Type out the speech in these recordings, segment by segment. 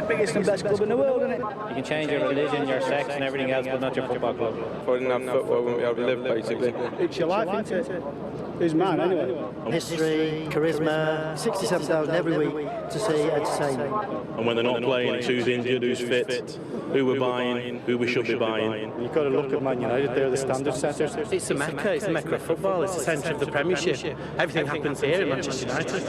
biggest and best club in the world, isn't it? You can change your religion, your sex and everything else, but not your football club. If I didn't have football, I wouldn't be able to live, basically. It's your life, isn't it? It's mine, anyway. History, charisma, 67,000 every week to see entertainment. And when they're not playing, it's who's injured, who's fit, who we're buying, who we should be buying. You've got to look at Man United, they're the standard setters. It's a mecca of football, it's the centre of the Premiership. Everything happens here in Manchester United.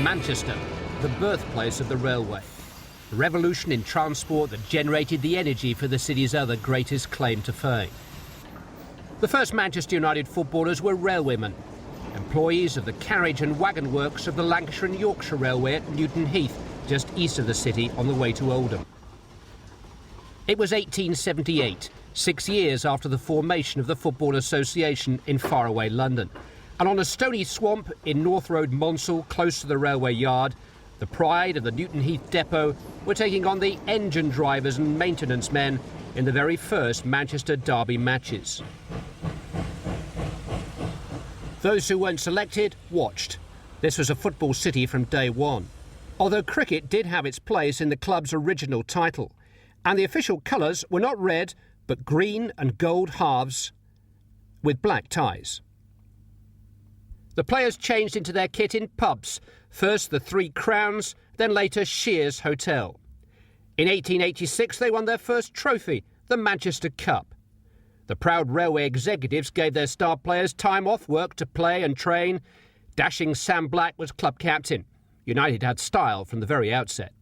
Manchester, the birthplace of the railway. A revolution in transport that generated the energy for the city's other greatest claim to fame. The first Manchester United footballers were railwaymen, employees of the carriage and wagon works of the Lancashire and Yorkshire Railway at Newton Heath, just east of the city on the way to Oldham. It was 1878, 6 years after the formation of the Football Association in faraway London. And on a stony swamp in North Road, Monsell, close to the railway yard, the pride of the Newton Heath depot were taking on the engine drivers and maintenance men in the very first Manchester Derby matches. Those who weren't selected watched. This was a football city from day one. Although cricket did have its place in the club's original title, and the official colours were not red but green and gold halves with black ties. The players changed into their kit in pubs, first the Three Crowns, then later Shears Hotel. In 1886 they won their first trophy, the Manchester Cup. The proud railway executives gave their star players time off work to play and train. Dashing Sam Black was club captain. United had style from the very outset.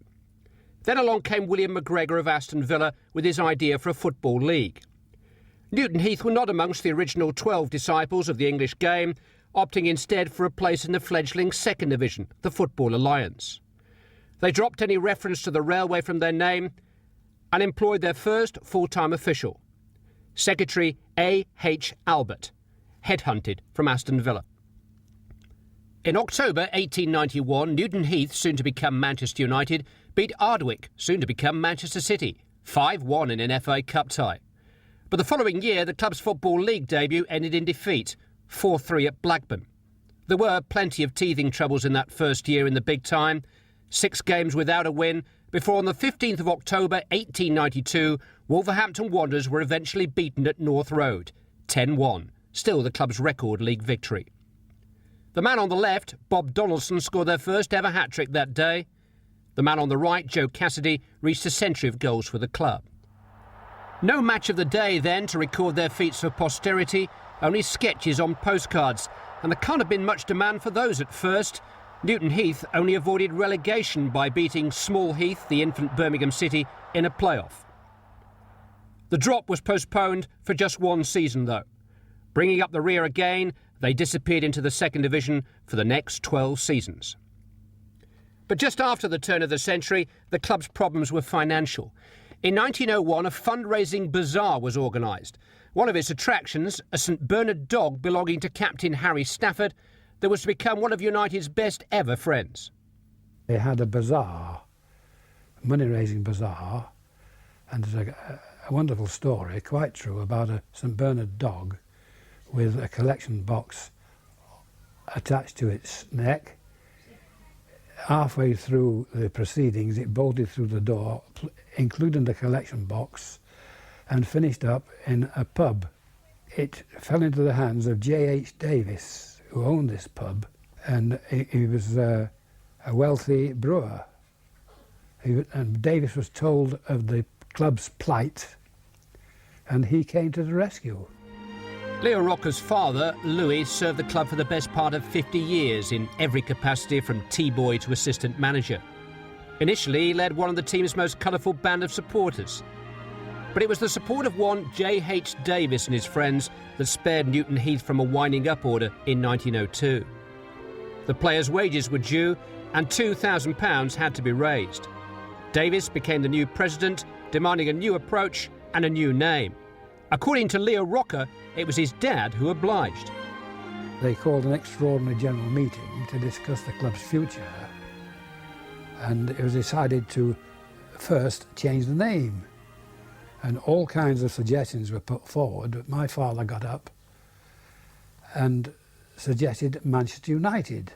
Then along came William McGregor of Aston Villa with his idea for a football league. Newton Heath were not amongst the original 12 disciples of the English game, opting instead for a place in the fledgling second division, the Football Alliance. They dropped any reference to the railway from their name and employed their first full-time official, Secretary A.H. Albert, headhunted from Aston Villa. In October 1891, Newton Heath, soon to become Manchester United, beat Ardwick, soon to become Manchester City, 5-1 in an FA Cup tie. But the following year, the club's Football League debut ended in defeat, 4-3 at Blackburn. There were plenty of teething troubles in that first year in the big time. 6 games without a win, before on the 15th of October 1892, Wolverhampton Wanderers were eventually beaten at North Road, 10-1, still the club's record league victory. The man on the left, Bob Donaldson, scored their first ever hat-trick that day. The man on the right, Joe Cassidy, reached a century of goals for the club. No match of the day then to record their feats for posterity, only sketches on postcards, and there can't have been much demand for those at first. Newton Heath only avoided relegation by beating Small Heath, the infant Birmingham City, in a playoff. The drop was postponed for just one season, though. Bringing up the rear again, they disappeared into the second division for the next 12 seasons. But just after the turn of the century, the club's problems were financial. In 1901, a fundraising bazaar was organised. One of its attractions, a St Bernard dog belonging to Captain Harry Stafford, that was to become one of United's best ever friends. They had a bazaar, a money-raising bazaar, and there's a wonderful story, quite true, about a St Bernard dog with a collection box attached to its neck. Halfway through the proceedings, it bolted through the door, including the collection box, and finished up in a pub. It fell into the hands of J.H. Davis, who owned this pub, and he was a wealthy brewer. And Davis was told of the club's plight, and he came to the rescue. Leo Rocca's father, Louis, served the club for the best part of 50 years in every capacity from T-boy to assistant manager. Initially, he led one of the team's most colourful band of supporters. But it was the support of one J.H. Davis and his friends that spared Newton Heath from a winding up order in 1902. The players' wages were due and £2,000 had to be raised. Davis became the new president, demanding a new approach and a new name. According to Leo Rocca, it was his dad who obliged. They called an extraordinary general meeting to discuss the club's future, and it was decided to first change the name. And all kinds of suggestions were put forward, but my father got up and suggested Manchester United.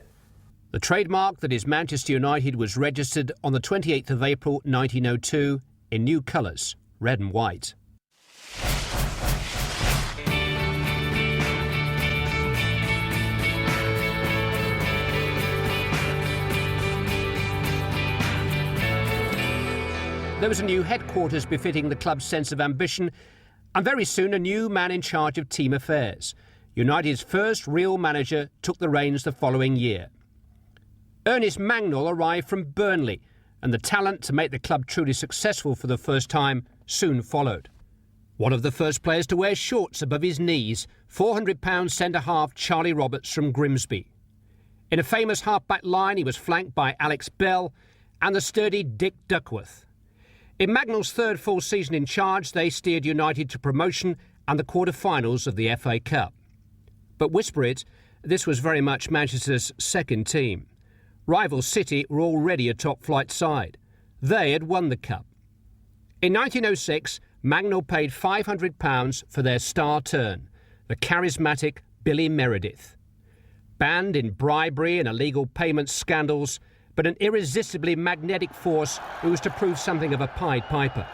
The trademark that is Manchester United was registered on the 28th of April 1902 in new colours, red and white. There was a new headquarters befitting the club's sense of ambition, and very soon a new man in charge of team affairs. United's first real manager took the reins the following year. Ernest Magnall arrived from Burnley, and the talent to make the club truly successful for the first time soon followed. One of the first players to wear shorts above his knees, £400 centre-half Charlie Roberts from Grimsby. In a famous half-back line, he was flanked by Alex Bell and the sturdy Dick Duckworth. In Magnall's third full season in charge, they steered United to promotion and the quarter-finals of the FA Cup. But whisper it, this was very much Manchester's second team. Rival City were already a top-flight side. They had won the Cup. In 1906, Magnall paid £500 for their star turn, the charismatic Billy Meredith. Banned in bribery and illegal payment scandals, but an irresistibly magnetic force who was to prove something of a Pied Piper.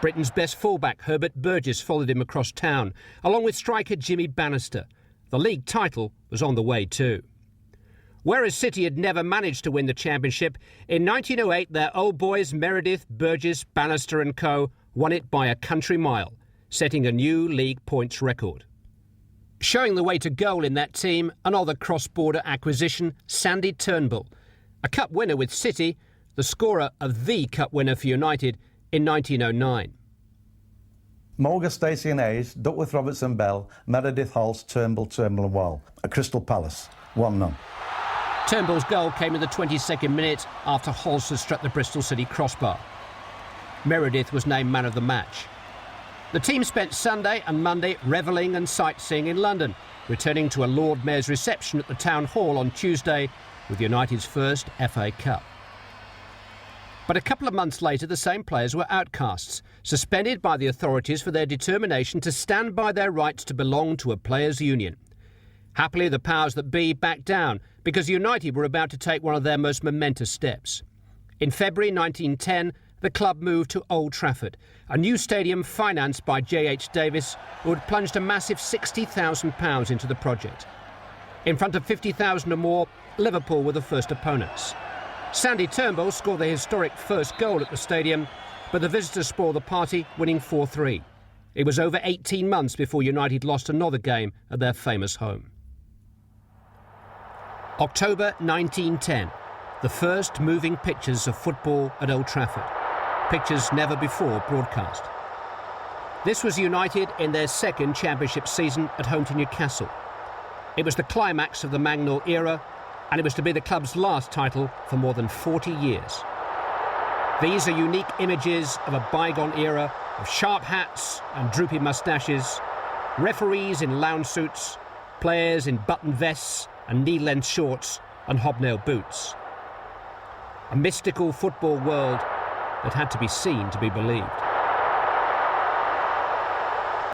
Britain's best fullback, Herbert Burgess, followed him across town, along with striker Jimmy Bannister. The league title was on the way too. Whereas City had never managed to win the championship, in 1908 their old boys Meredith, Burgess, Bannister and co. won it by a country mile, setting a new league points record. Showing the way to goal in that team, another cross-border acquisition, Sandy Turnbull, a cup winner with City, the scorer of the cup winner for United in 1909. Morgan, Stacey and Hayes, Duckworth, Robertson, Bell, Meredith, Halse, Turnbull and Wall at Crystal Palace, 1-0. Turnbull's goal came in the 22nd minute after Halse had struck the Bristol City crossbar. Meredith was named man of the match. The team spent Sunday and Monday revelling and sightseeing in London, returning to a Lord Mayor's reception at the Town Hall on Tuesday with United's first FA Cup. But a couple of months later, the same players were outcasts, suspended by the authorities for their determination to stand by their rights to belong to a players' union. Happily, the powers that be backed down because United were about to take one of their most momentous steps. In February 1910, the club moved to Old Trafford, a new stadium financed by J.H. Davis, who had plunged a massive £60,000 into the project. In front of 50,000 or more, Liverpool were the first opponents. Sandy Turnbull scored the historic first goal at the stadium, but the visitors spoiled the party, winning 4-3. It was over 18 months before United lost another game at their famous home. October 1910, the first moving pictures of football at Old Trafford. Pictures never before broadcast. This was United in their second championship season at home to Newcastle. It was the climax of the Magnall era, and it was to be the club's last title for more than 40 years. These are unique images of a bygone era of sharp hats and droopy moustaches, referees in lounge suits, players in button vests and knee-length shorts and hobnail boots. A mystical football world that had to be seen to be believed.